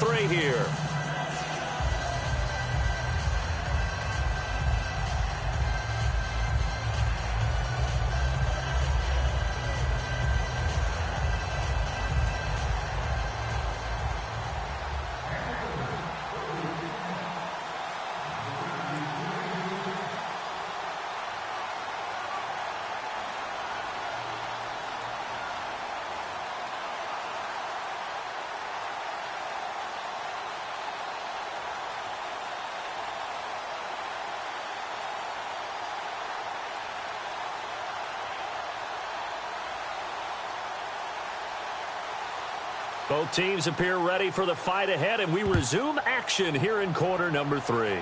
3 here. Both teams appear ready for the fight ahead, and we resume action here in quarter number 3.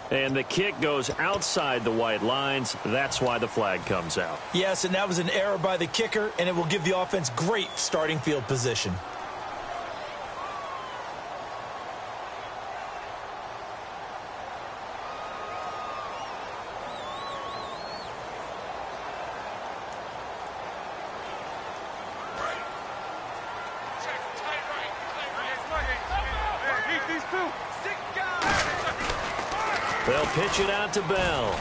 And the kick goes outside the white lines. That's why the flag comes out. Yes, and that was an error by the kicker, and it will give the offense great starting field position. They'll pitch it out to Bell.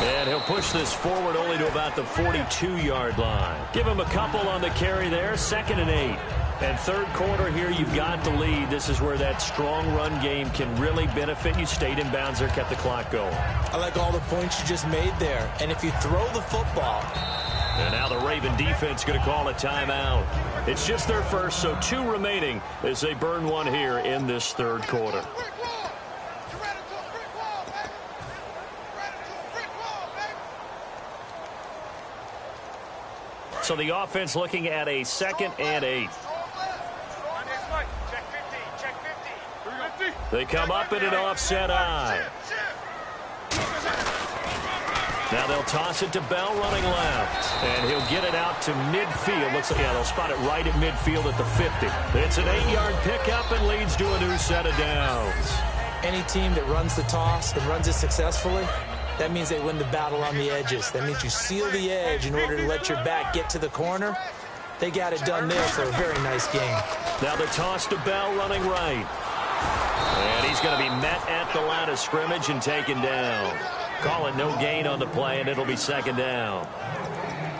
And he'll push this forward only to about the 42-yard line. Give him a couple on the carry there. 2nd and 8. And third quarter here, you've got the lead. This is where that strong run game can really benefit you. Stayed in bounds there, kept the clock going. I like all the points you just made there. And if you throw the football. And now the Raven defense going to call a timeout. It's just their first, so 2 remaining as they burn one here in this third quarter. So the offense looking at a 2nd and 8. They come up in an offset eye. Now they'll toss it to Bell running left. And he'll get it out to midfield. Looks like, yeah, they'll spot it right at midfield at the 50. It's an 8-yard pickup and leads to a new set of downs. Any team that runs the toss and runs it successfully, that means they win the battle on the edges. That means you seal the edge in order to let your back get to the corner. They got it done there for a very nice game. Now the toss to Bell running right. And he's going to be met at the line of scrimmage and taken down. Call it no gain on the play, and it'll be 2nd down.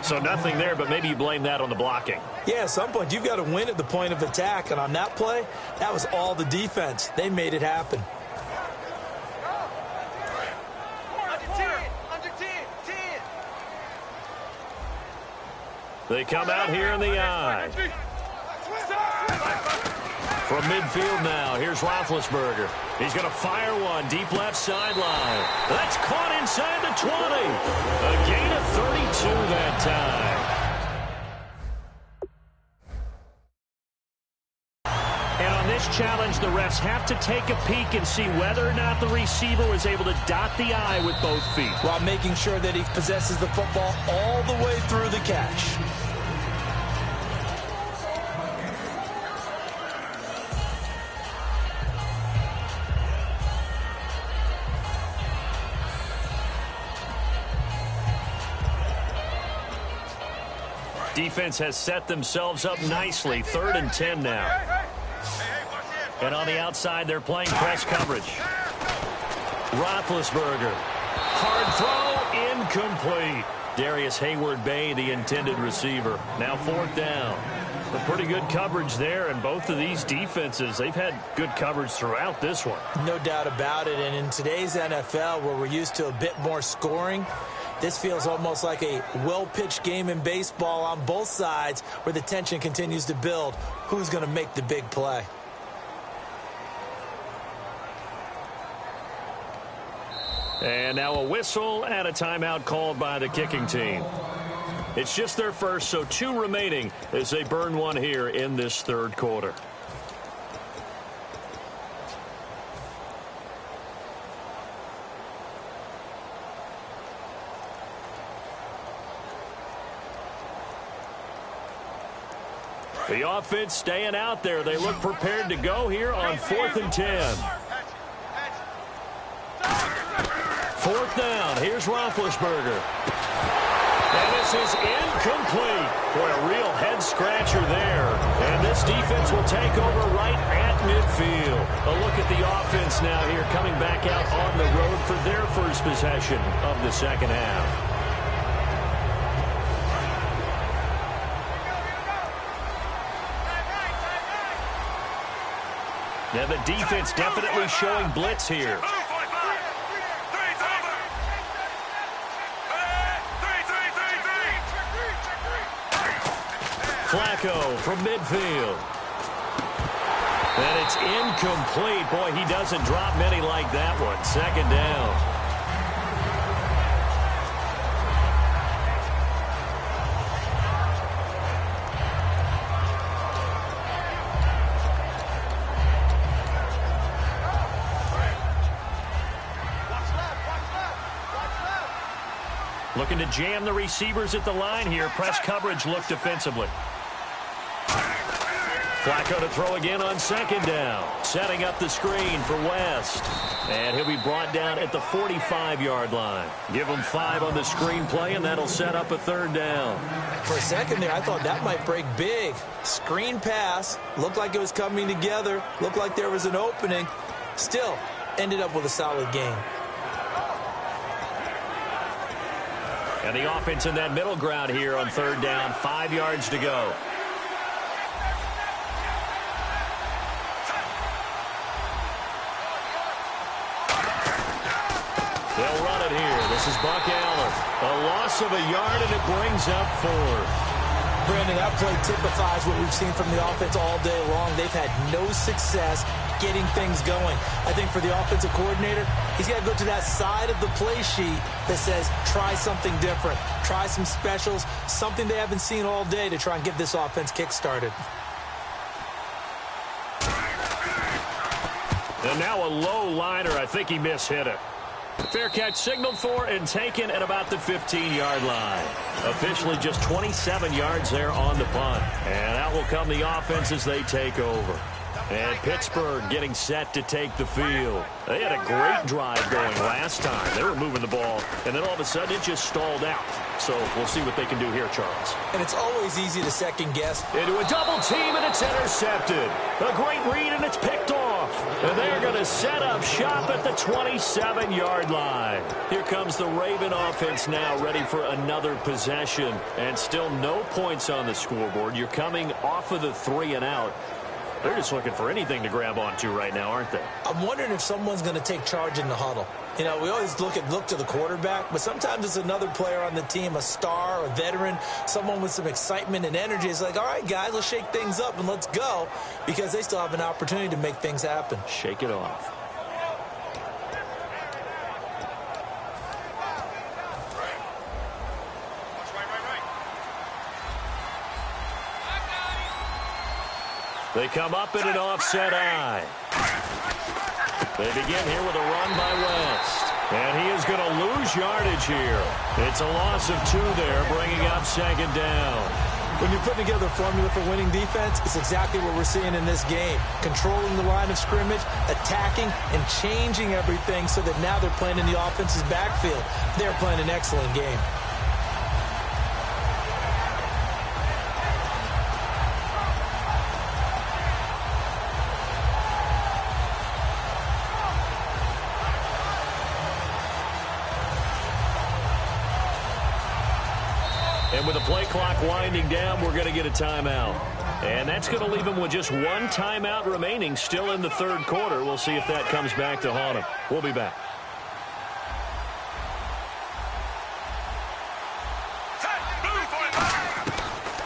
So nothing there, but maybe you blame that on the blocking. Yeah, at some point you've got to win at the point of attack. And on that play, that was all the defense. They made it happen. They come out here in the eye. From midfield now, here's Roethlisberger. He's going to fire one deep left sideline. That's caught inside the 20. A gain of 32 that time. And on this challenge, the refs have to take a peek and see whether or not the receiver was able to dot the I with both feet, while making sure that he possesses the football all the way through the catch. Defense has set themselves up nicely. 3rd and 10 now. And on the outside, they're playing press coverage. Roethlisberger. Hard throw, incomplete. Darius Hayward-Bay, the intended receiver. Now 4th down. But pretty good coverage there, and both of these defenses, they've had good coverage throughout this one. No doubt about it, and in today's NFL, where we're used to a bit more scoring, this feels almost like a well-pitched game in baseball on both sides where the tension continues to build. Who's going to make the big play? And now a whistle and a timeout called by the kicking team. It's just their first, so 2 remaining as they burn one here in this third quarter. The offense staying out there. They look prepared to go here on 4th and 10. 4th down. Here's Roethlisberger. And this is incomplete. Boy, a real head-scratcher there. And this defense will take over right at midfield. A look at the offense now here, coming back out on the road for their first possession of the second half. Now the defense definitely showing blitz here. Flacco from midfield. And it's incomplete. Boy, he doesn't drop many like that one. Second down. Looking to jam the receivers at the line here. Press coverage look defensively. Flacco to throw again on second down. Setting up the screen for West. And he'll be brought down at the 45-yard line. Give him 5 on the screen play, and that'll set up a third down. For a second there, I thought that might break big. Screen pass. Looked like it was coming together. Looked like there was an opening. Still, ended up with a solid game. And the offense in that middle ground here on third down. 5 yards to go. They'll run it here. This is Buck Allen. A loss of a yard, and it brings up 4th. Brandon, that play typifies what we've seen from the offense all day long. They've had no success getting things going. I think for the offensive coordinator, he's got to go to that side of the play sheet that says, try something different. Try some specials, something they haven't seen all day to try and get this offense kick-started. And now a low liner. I think he mishit it. Fair catch signaled for and taken at about the 15-yard line. Officially just 27 yards there on the punt. And out will come the offense as they take over. And Pittsburgh getting set to take the field. They had a great drive going last time. They were moving the ball, and then all of a sudden it just stalled out. So we'll see what they can do here, Charles. And it's always easy to second guess. Into a double team, and it's intercepted. A great read, and it's picked off. And they're going to set up shop at the 27-yard line. Here comes the Raven offense now, ready for another possession. And still no points on the scoreboard. You're coming off of the 3 and out. They're just looking for anything to grab onto right now, aren't they? I'm wondering if someone's going to take charge in the huddle. You know, we always look to the quarterback, but sometimes it's another player on the team, a star, a veteran, someone with some excitement and energy. It's like, all right, guys, let's shake things up and let's go, because they still have an opportunity to make things happen. Shake it off. They come up in an offset eye. They begin here with a run by West. And he is going to lose yardage here. It's a loss of 2 there, bringing up second down. When you're putting together a formula for winning defense, it's exactly what we're seeing in this game. Controlling the line of scrimmage, attacking, and changing everything so that now they're playing in the offense's backfield. They're playing an excellent game. And with the play clock winding down, we're going to get a timeout. And that's going to leave him with just 1 timeout remaining still in the third quarter. We'll see if that comes back to haunt him. We'll be back.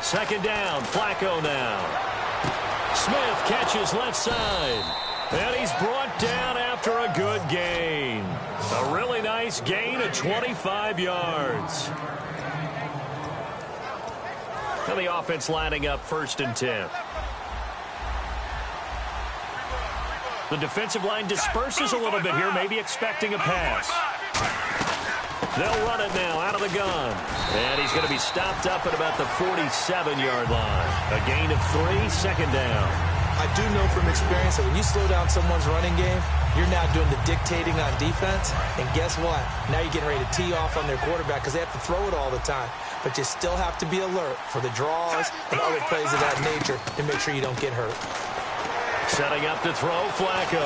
Second down, Flacco now. Smith catches left side. And he's brought down after a good gain. A really nice gain of 25 yards. Now the offense lining up 1st and 10. The defensive line disperses a little bit here, maybe expecting a pass. They'll run it now out of the gun. And he's going to be stopped up at about the 47-yard line. A gain of 3, second down. I do know from experience that when you slow down someone's running game, you're now doing the dictating on defense. And guess what? Now you're getting ready to tee off on their quarterback because they have to throw it all the time. but you still have to be alert for the draws and other plays of that nature to make sure you don't get hurt. Setting up to throw, Flacco.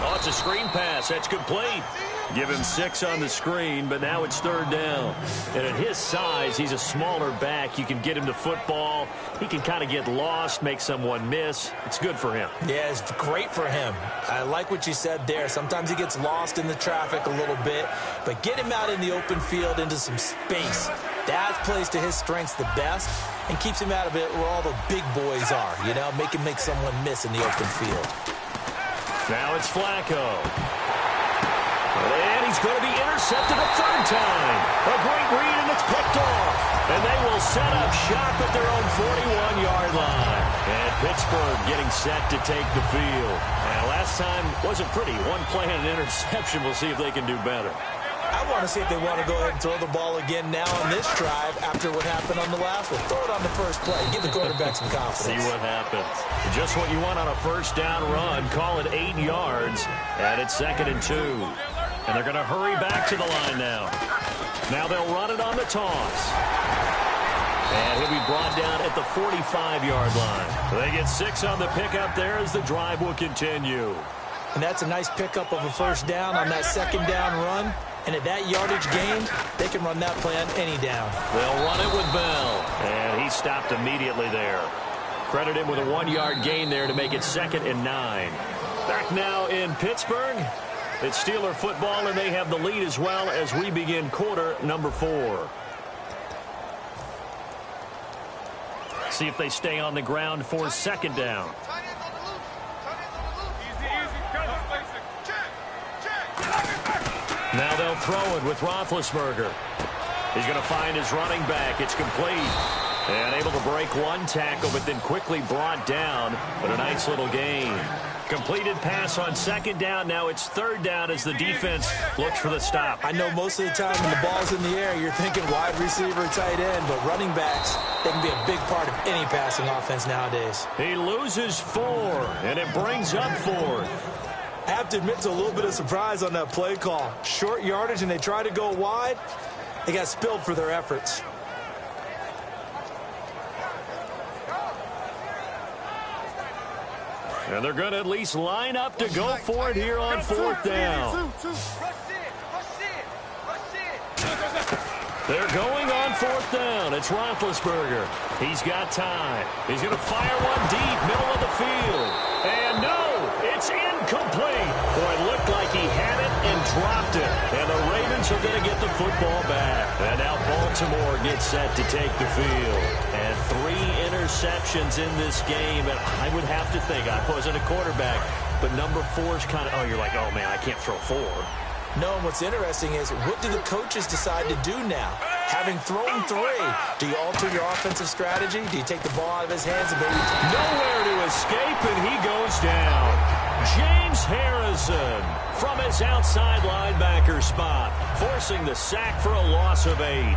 Oh, it's a screen pass. That's complete. Give him 6 on the screen, but now it's third down. And at his size, he's a smaller back. You can get him to football. He can kind of get lost, make someone miss. It's good for him. Yeah, it's great for him. I like what you said there. Sometimes he gets lost in the traffic a little bit, but get him out in the open field into some space. That plays to his strengths the best and keeps him out of it where all the big boys are, you know, make him make someone miss in the open field. Now it's Flacco. And he's going to be intercepted a third time. A great read, and it's picked off. And they will set up shop at their own 41-yard line. And Pittsburgh getting set to take the field. And last time wasn't pretty. One play and an interception. We'll see if they can do better. I want to see if they want to go ahead and throw the ball again now on this drive after what happened on the last one. Throw it on the first play. Give the quarterback some confidence. See what happens. Just what you want on a first down run. Call it 8 yards. And it's 2nd and 2. And they're going to hurry back to the line now. Now they'll run it on the toss. And he'll be brought down at the 45-yard line. They get 6 on the pickup there as the drive will continue. And that's a nice pickup of a first down on that second down run. And at that yardage gain, they can run that play on any down. They'll run it with Bell. And he stopped immediately there. Credit him with a 1-yard gain there to make it 2nd and 9. Back now in Pittsburgh. It's Steeler football, and they have the lead as well as we begin quarter number 4. See if they stay on the ground for second down. Now they'll throw it with Roethlisberger. He's going to find his running back. It's complete. And able to break one tackle, but then quickly brought down. But a nice little gain. Completed pass on second down. Now it's third down as the defense looks for the stop. I know most of the time when the ball's in the air, you're thinking wide receiver, tight end, but running backs, they can be a big part of any passing offense nowadays. He loses 4, and it brings up 4th. I have to admit to a little bit of surprise on that play call. Short yardage, and they try to go wide. They got spilled for their efforts. And they're going to at least line up to go for it here on 4th down. They're going on 4th down. It's Roethlisberger. He's got time. He's going to fire one deep, middle of the field. And no, it's incomplete. Boy, it looked like he had it and dropped it. And the Ravens are going to get the football back. And now Baltimore gets set to take the field. And 3 interceptions in this game. And I would have to think, I wasn't a quarterback, but number 4 is kind of, oh, you're like, oh, man, I can't throw 4. No, and what's interesting is, what do the coaches decide to do now? Having thrown 3, do you alter your offensive strategy? Do you take the ball out of his hands and maybe... Nowhere to escape, and he goes down. James Harrison from his outside linebacker spot, forcing the sack for a loss of 8.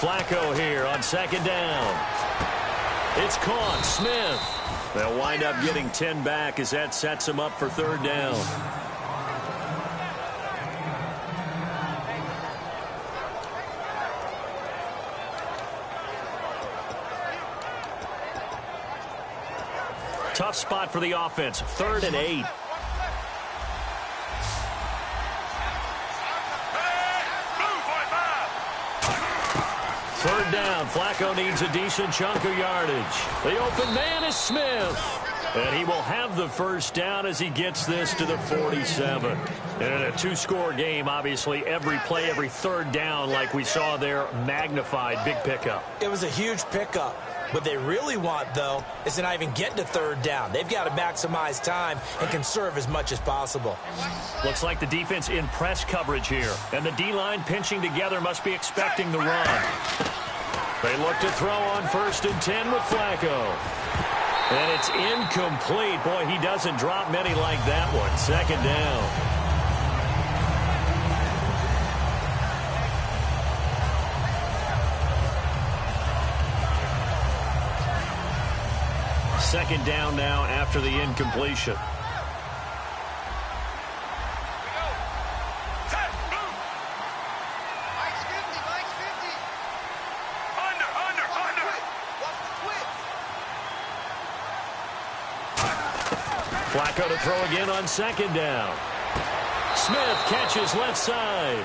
Flacco here on second down. It's caught. Smith. They'll wind up getting 10 back as that sets them up for third down. Tough spot for the offense. 3rd and 8. Third down. Flacco needs a decent chunk of yardage. The open man is Smith. And he will have the first down as he gets this to the 47. And in a 2-score game, obviously, every play, every third down, like we saw there, magnified. Big pickup. It was a huge pickup. What they really want, though, is to not even get to third down. They've got to maximize time and conserve as much as possible. Looks like the defense in press coverage here. And the D-line pinching together must be expecting the run. They look to throw on 1st and 10 with Flacco. And it's incomplete. Boy, he doesn't drop many like that one. Second down. second down now after the incompletion. Flacco to throw again on second down. Smith catches left side.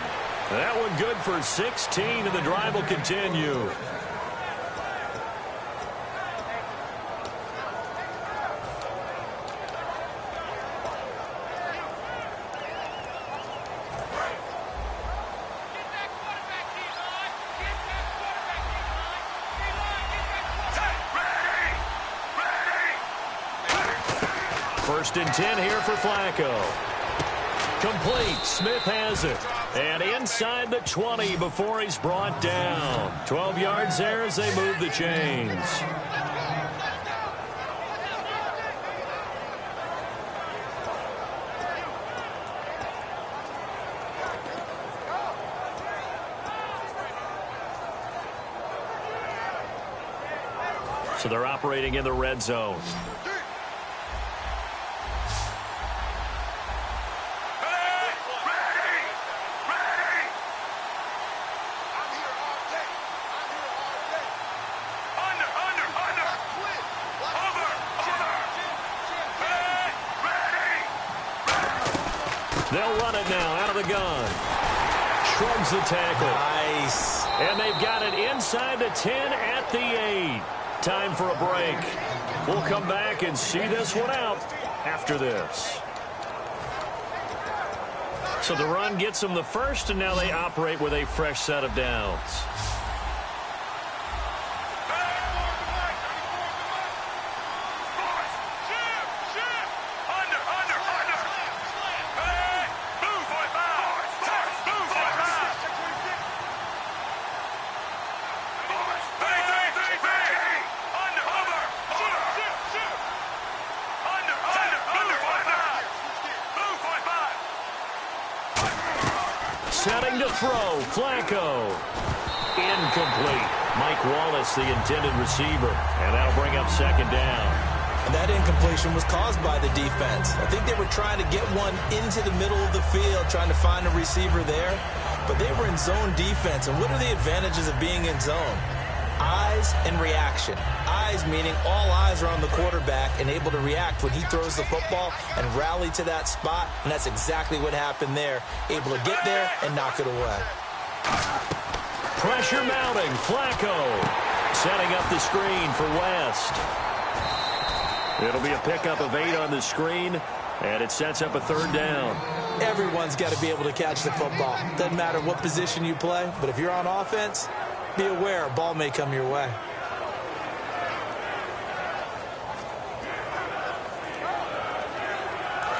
That one good for 16, and the drive will continue. First and 10 here for Flacco. Complete. Smith has it. And inside the 20 before he's brought down. 12 yards there as they move the chains. So they're operating in the red zone. They'll run it now out of the gun. Shrugs the tackle. Nice. And they've got it inside the 10 at the 8. Time for a break. We'll come back and see this one out after this. So the run gets them the first, and now they operate with a fresh set of downs. Setting to throw. Flacco. Incomplete. Mike Wallace, the intended receiver. And that'll bring up second down. And that incompletion was caused by the defense. I think they were trying to get one into the middle of the field, trying to find a receiver there. But they were in zone defense. And what are the advantages of being in zone? Eyes and reaction. Eyes meaning all eyes are on the quarterback and able to react when he throws the football and rally to that spot. And that's exactly what happened there. Able to get there and knock it away. Pressure mounting. Flacco setting up the screen for West. It'll be a pickup of 8 on the screen, and it sets up a third down. Everyone's got to be able to catch the football. Doesn't matter what position you play, but if you're on offense, be aware a ball may come your way.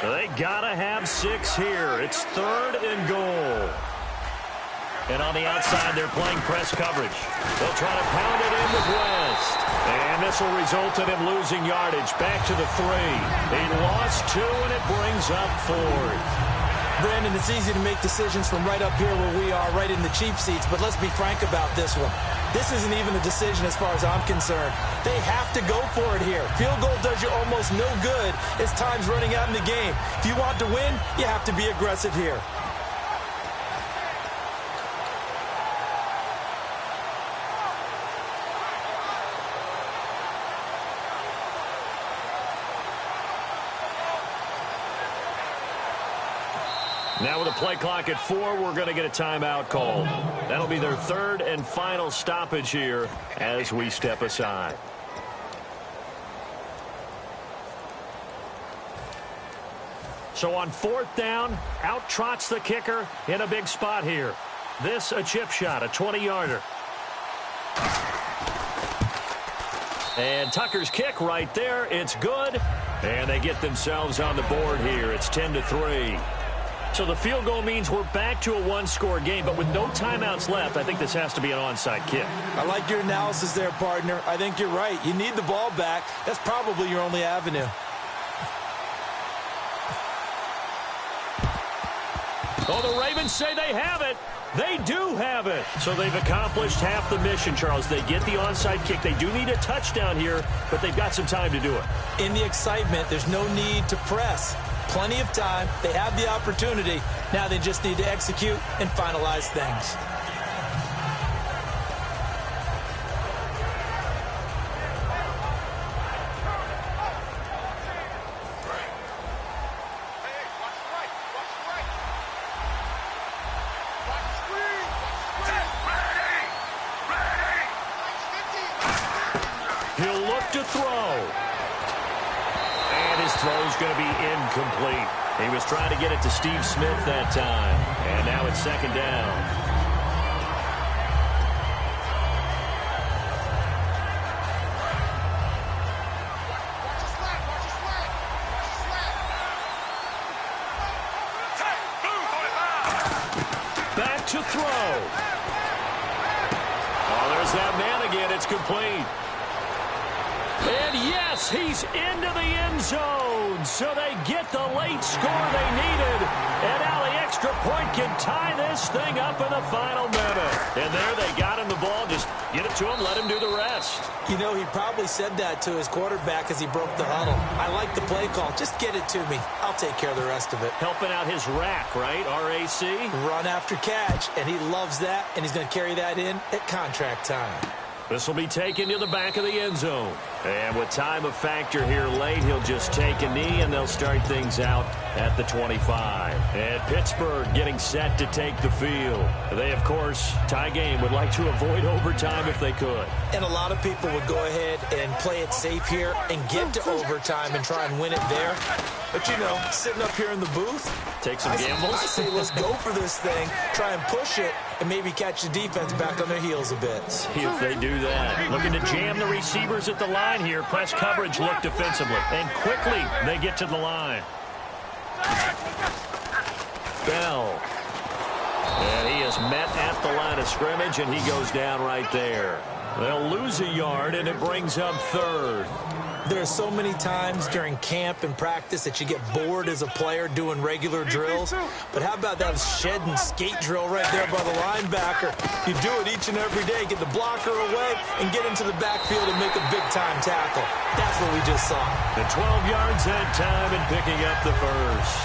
They gotta have 6 here. It's 3rd and goal. And on the outside, they're playing press coverage. They'll try to pound it in with West. And this will result in him losing yardage. Back to the 3. He lost 2, and it brings up 4th. Brandon, it's easy to make decisions from right up here where we are, right in the cheap seats, but let's be frank about this one. This isn't even a decision as far as I'm concerned. They have to go for it here. Field goal does you almost no good as time's running out in the game. If you want to win, you have to be aggressive here. Now with a play clock at 4, we're going to get a timeout call. That'll be their 3rd and final stoppage here as we step aside. So on 4th down, out trots the kicker in a big spot here. This a chip shot, a 20-yarder. And Tucker's kick right there. It's good. And they get themselves on the board here. It's 10-3. So the field goal means we're back to a 1-score game, but with no timeouts left, I think this has to be an onside kick. I like your analysis there, partner. I think you're right. You need the ball back. That's probably your only avenue. Oh, the Ravens say they have it. They do have it. So they've accomplished half the mission, Charles. They get the onside kick. They do need a touchdown here, but they've got some time to do it. In the excitement, there's no need to press. Plenty of time. They have the opportunity. Now they just need to execute and finalize things. He'll look to throw. And his throw's going to be incomplete. He was trying to get it to Steve Smith that time. And now it's second down. Back to throw. Oh, there's that man again. It's complete. And yes, he's into the end zone. So they get the late score they needed. And now the extra point can tie this thing up in the final minute. And there they got him the ball. Just get it to him, let him do the rest. You know, he probably said that to his quarterback as he broke the huddle. I like the play call. Just get it to me. I'll take care of the rest of it. Helping out his rack, right? R-A-C? Run after catch, and he loves that, and he's going to carry that in at contract time. This will be taken to the back of the end zone. And with time a factor here late, he'll just take a knee, and they'll start things out at the 25. And Pittsburgh getting set to take the field. They, of course, tie game, would like to avoid overtime if they could. And a lot of people would go ahead and play it safe here and get to overtime and try and win it there. But, you know, sitting up here in the booth, take some gambles. I say let's go for this thing, try and push it, and maybe catch the defense back on their heels a bit. See if they do that. Looking to jam the receivers at the line here. Press coverage look defensively. And quickly they get to the line. Bell. And he is met at the line of scrimmage, and he goes down right there. They'll lose a yard, and it brings up third. There are so many times during camp and practice that you get bored as a player doing regular drills. But how about that shed and skate drill right there by the linebacker? You do it each and every day. Get the blocker away and get into the backfield and make a big-time tackle. That's what we just saw. The 12 yards that time and picking up the first.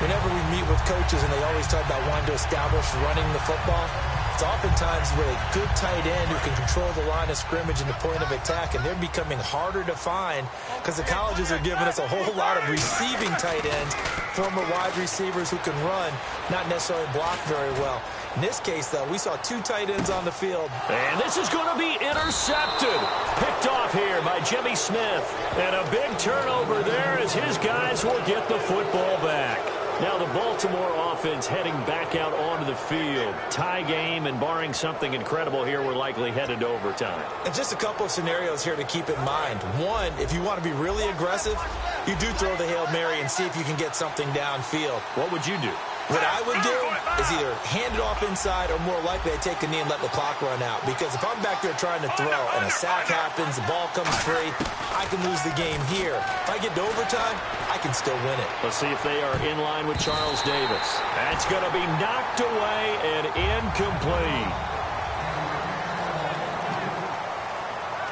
Whenever we meet with coaches and they always talk about wanting to establish running the football, it's oftentimes with a good tight end who can control the line of scrimmage and the point of attack, and they're becoming harder to find because the colleges are giving us a whole lot of receiving tight ends, former wide receivers who can run, not necessarily block very well. In this case, though, we saw two tight ends on the field. And this is going to be intercepted. Picked off here by Jimmy Smith. And a big turnover there as his guys will get the football back. Now the Baltimore offense heading back out onto the field. Tie game, and barring something incredible here, we're likely headed to overtime. And just a couple of scenarios here to keep in mind. One, if you want to be really aggressive, you do throw the Hail Mary and see if you can get something downfield. What would you do? What I would do is either hand it off inside or more likely I take a knee and let the clock run out. Because if I'm back there trying to throw and a sack happens, the ball comes free, I can lose the game here. If I get to overtime, I can still win it. Let's see if they are in line with Charles Davis. That's going to be knocked away and incomplete.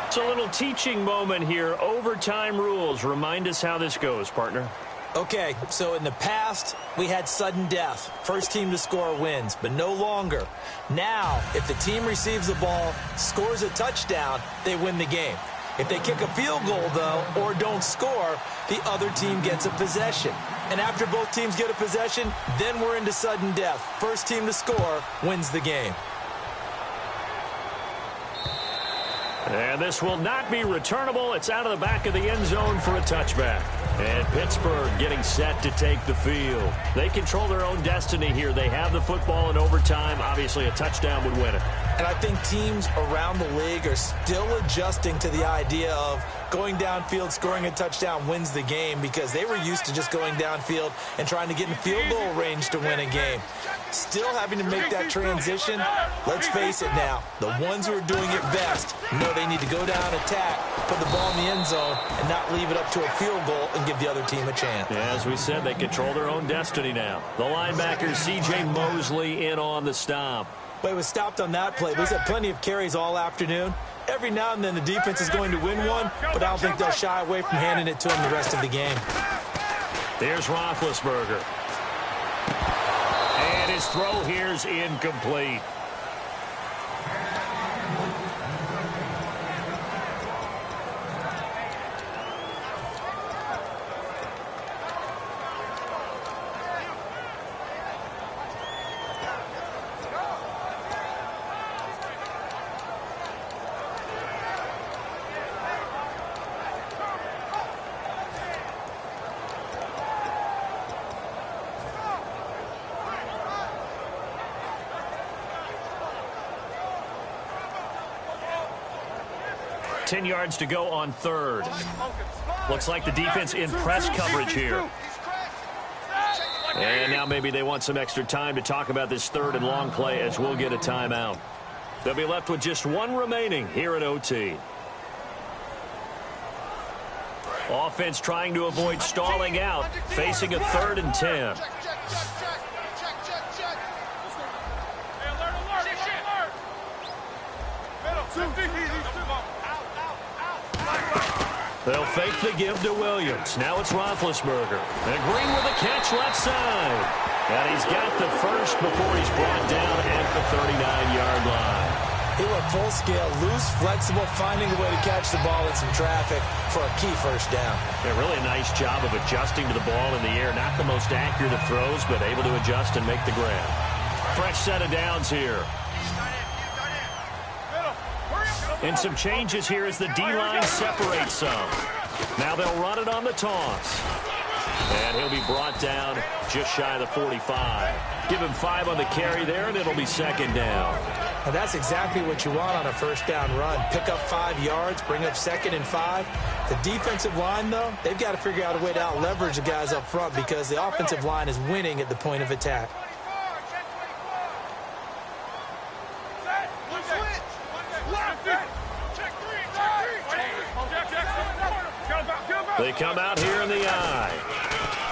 It's a little teaching moment here. Overtime rules. Remind us how this goes, partner. Okay, so in the past, we had sudden death. First team to score wins, but no longer. Now, if the team receives the ball, scores a touchdown, they win the game. If they kick a field goal, though, or don't score, the other team gets a possession. And after both teams get a possession, then we're into sudden death. First team to score wins the game. And this will not be returnable. It's out of the back of the end zone for a touchback. And Pittsburgh getting set to take the field. They control their own destiny here. They have the football in overtime. Obviously, a touchdown would win it. And I think teams around the league are still adjusting to the idea of going downfield, scoring a touchdown wins the game, because they were used to just going downfield and trying to get in field goal range to win a game. Still having to make that transition. Let's face it now, the ones who are doing it best know they need to go down, attack, put the ball in the end zone, and not leave it up to a field goal and give the other team a chance. Yeah, as we said, they control their own destiny now. The linebacker, C.J. Mosley, in on the stop. But he was stopped on that play. He's had plenty of carries all afternoon. Every now and then the defense is going to win one, but I don't think they'll shy away from handing it to him the rest of the game. There's Roethlisberger. And his throw here's incomplete. Ten yards to go on third. Looks like the defense in press coverage here. And now maybe they want some extra time to talk about this third and long play, as we'll get a timeout. They'll be left with just one remaining here at OT. Offense trying to avoid stalling out, facing a 3rd and 10. They'll fake the give to Williams. Now it's Roethlisberger. And Green with a catch left side. And he's got the first before he's brought down at the 39-yard line. He looked full scale, loose, flexible, finding a way to catch the ball in some traffic for a key first down. Yeah, really a nice job of adjusting to the ball in the air. Not the most accurate of throws, but able to adjust and make the grab. Fresh set of downs here. And some changes here as the D-line separates some. Now they'll run it on the toss. And he'll be brought down just shy of the 45. Give him 5 on the carry there, and it'll be 2nd down. And that's exactly what you want on a first down run. Pick up 5 yards, bring up 2nd and 5. The defensive line, though, they've got to figure out a way to out-leverage the guys up front, because the offensive line is winning at the point of attack. They come out here in the eye.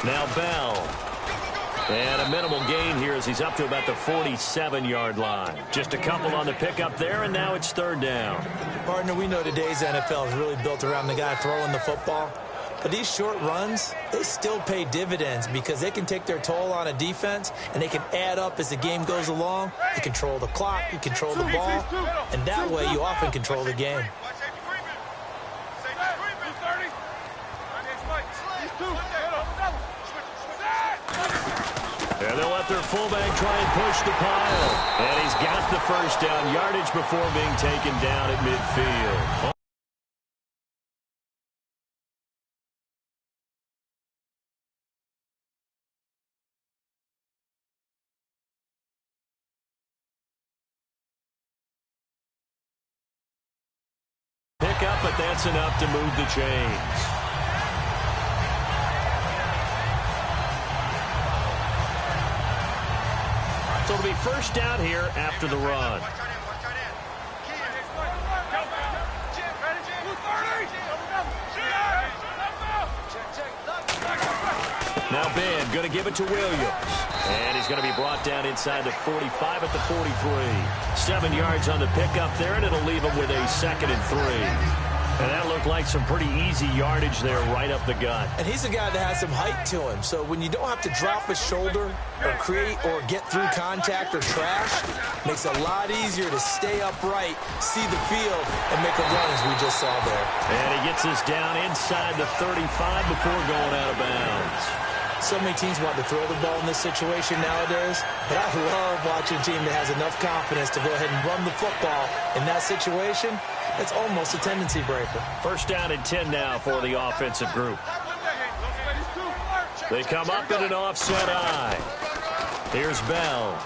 Now Bell. And a minimal gain here as he's up to about the 47-yard line. Just a couple on the pickup there, and now it's 3rd down. Partner, we know today's NFL is really built around the guy throwing the football. But these short runs, they still pay dividends, because they can take their toll on a defense, and they can add up as the game goes along. You control the clock, you control the ball, and that way you often control the game. And they'll let their fullback try and push the pile. And he's got the first down, yardage before being taken down at midfield. Pick up, but that's enough to move the chains. So it'll be first down here after the run. Now Ben going to give it to Williams. And he's going to be brought down inside the 45 at the 43. 7 yards on the pickup there, and it'll leave him with a 2nd and 3. And that looked like some pretty easy yardage there right up the gut. And he's a guy that has some height to him. So when you don't have to drop a shoulder or create or get through contact or trash, makes it a lot easier to stay upright, see the field, and make a run as we just saw there. And he gets us down inside the 35 before going out of bounds. So many teams want to throw the ball in this situation nowadays, but I love watching a team that has enough confidence to go ahead and run the football in that situation. It's almost a tendency breaker. First down and 10 now for the offensive group. They come up in an offset eye. Here's Bell.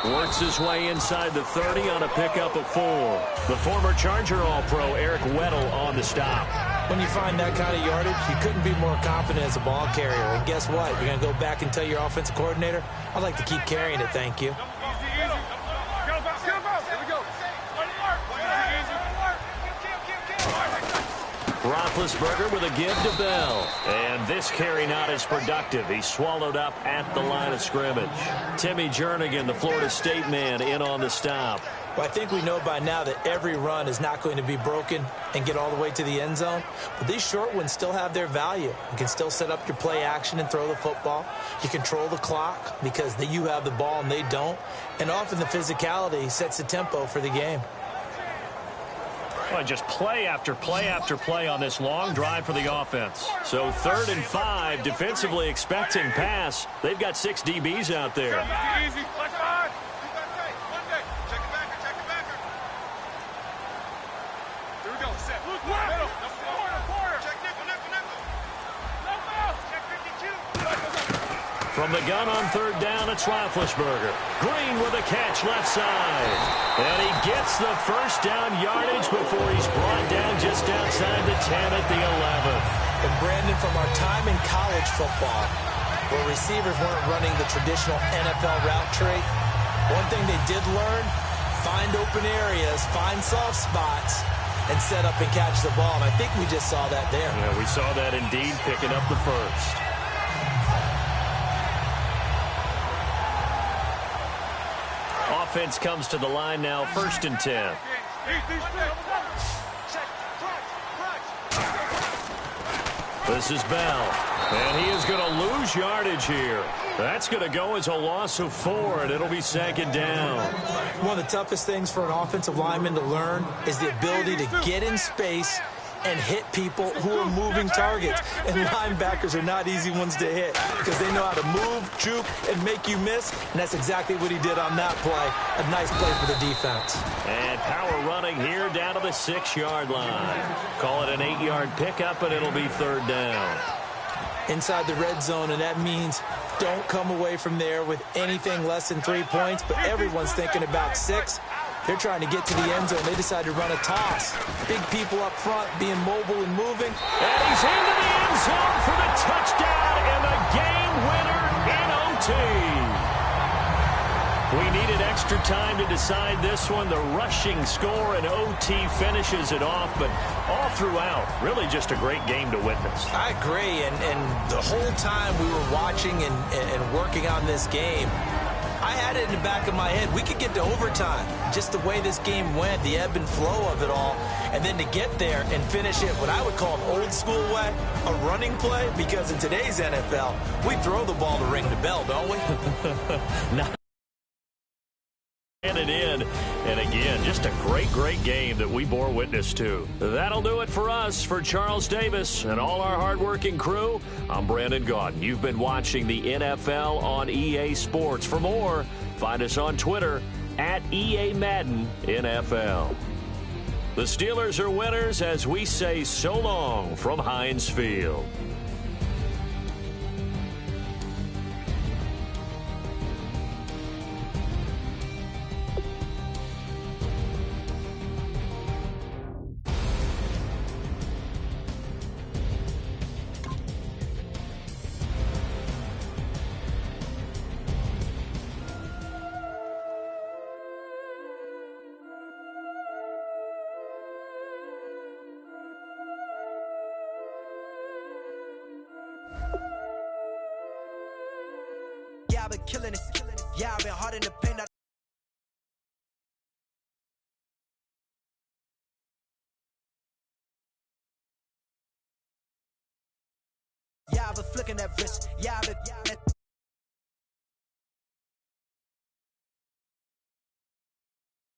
Works his way inside the 30 on a pickup of 4. The former Charger All-Pro Eric Weddle on the stop. When you find that kind of yardage, you couldn't be more confident as a ball carrier. And guess what? You're going to go back and tell your offensive coordinator, I'd like to keep carrying it, thank you. Roethlisberger with a give to Bell. And this carry not as productive. He's swallowed up at the line of scrimmage. Timmy Jernigan, the Florida State man, in on the stop. Well, I think we know by now that every run is not going to be broken and get all the way to the end zone. But these short ones still have their value. You can still set up your play action and throw the football. You control the clock because you have the ball and they don't. And often the physicality sets the tempo for the game. Well, just play after play after play on this long drive for the offense. So 3rd and 5, defensively expecting pass. They've got 6 DBs out there. Easy. From the gun on 3rd down, it's Roethlisberger. Green with a catch left side. And he gets the first down yardage before he's brought down just outside the 10 at the 11. And Brandon, from our time in college football, where receivers weren't running the traditional NFL route tree, one thing they did learn, find open areas, find soft spots, and set up and catch the ball. And I think we just saw that there. Yeah, we saw that indeed, picking up the first. Offense comes to the line now, 1st and 10. This is Bell, and he is going to lose yardage here. That's going to go as a loss of 4, and it'll be 2nd down. One of the toughest things for an offensive lineman to learn is the ability to get in space and hit people who are moving targets. And linebackers are not easy ones to hit because they know how to move, juke, and make you miss. And that's exactly what he did on that play. A nice play for the defense. And power running here down to the 6-yard line. Call it an 8-yard pickup, and it'll be 3rd down. Inside the red zone, and that means don't come away from there with anything less than 3 points, but everyone's thinking about 6. They're trying to get to the end zone. They decide to run a toss. Big people up front being mobile and moving. And he's into the end zone for the touchdown and the game winner in OT. We needed extra time to decide this one. The rushing score in OT finishes it off, but all throughout, really just a great game to witness. I agree, and the whole time we were watching and working on this game, I had it in the back of my head. We could get to overtime. Just the way this game went, the ebb and flow of it all. And then to get there and finish it what I would call an old school way, a running play, because in today's NFL, we throw the ball to ring the bell, don't we? Not it in. And again, just a great game that we bore witness to. That'll do it for us. For Charles Davis and all our hardworking crew, I'm Brandon Gaudin. You've been watching the NFL on EA Sports. For more, find us on Twitter at EA Madden NFL. The Steelers are winners as we say so long from Heinz Field. Yeah, I've been killing it. Yeah, I've been hard in the paint. Yeah, I've been flicking that wrist. Yeah, I've been